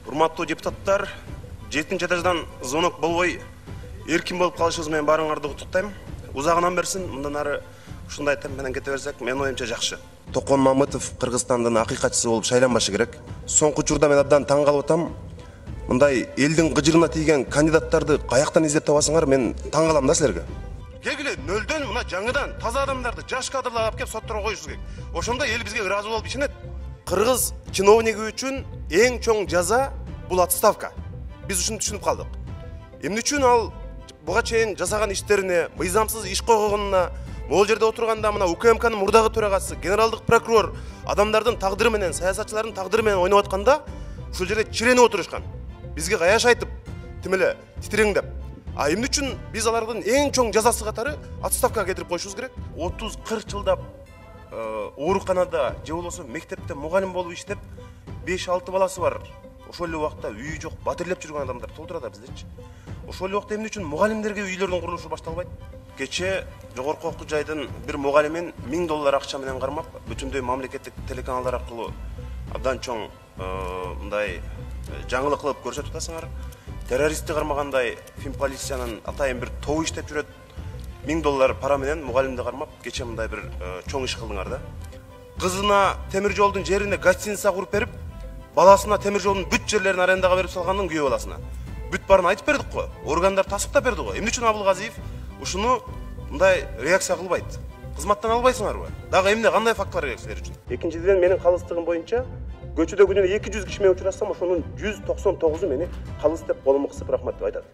Урматтуу депутаттар, 7-этаждан звонок болбой эркин болуп калышыбыз менен баарыңарды куттуктайм. Узагынан берсин, мындан ары ушундай темп менен кете берсек, менин оюмча жакшы. Токон Мамытов Кыргызстандын акыйкатчысы болуп шайланбашы керек. Соңку учурда мен абдан таң калып атам. Мындай элдин гыжырына тийген кандидаттарды каяктан издеп табасыңар, мен таң калам да силерге. Келгиле нөлдөн мына жаңыдан таза адамдарды, жаш кадрларды алып келип сотторго коюшубуз керек. Ошондо эл бизге ыраазы болуп ишенет. Кыргыз чиновниги үчүн эң чоң жаза бул отставка. Биз ушуну түшүнүп калдык. Эмне үчүн ал буга чейин жасаган иштерине, мыйзамсыз иш койгонуна, могул жерде отурганда мына УКМКнын мурдагы төрагасы, генералдык прокурор адамдардын тагдыры менен, саясатчылардын тагдыры менен ойноп атканда, ушул жерде чиренип отурушкан. Бизге каяш айтып, тимеле титиреңдеп. А эмне үчүн биз алардын эң чоң жазасы катары отставкага кетирип коюшубуз керек? 30-40 жылдап ооруканада же болбосо мектепте мугалим болуп иштеп, 5-6 баласы бар. Ошол эле убакта үйү жок, батирлеп жүргөн адамдар толтурат биздечи. Ошол эле убакта эмне үчүн мугалимдерге үйлөрдүн курулушу башталбайт? Кече жогорку окуу жайдын бир мугалимин $1000 акча менен кармап, бүтүндөй мамлекеттик телеканалдар аркылуу абдан чоң мындай жаңылык кылып көрсөтүп атасыңар. Террористти кармагандай Финполициянын атайын бир тобу иштеп жүрөт. $1000 пара менен мугалимди кармап, кече мындай бир чоң иш кылдыңар да. Кызына темир жолдун жерине гостиница куруп берип, баласына темир жолдун бүт жерлерин арендага берип салгандын күйөө баласына. Бүт барын айтып бердик го. Органдар тасыптап берди го. Эмне үчүн Абылгазиев ушуну мындай реакция кылбайт? Кызматтан албайсыңарбы? Дагы эмне, кандай фактылар керек силер үчүн? Экинчиден, менин калыстыгым боюнча көчөдө күнүнө 200 киши менен учурашсам, ошонун 199-у мени калыс деп колумду кысып рахмат деп айтат.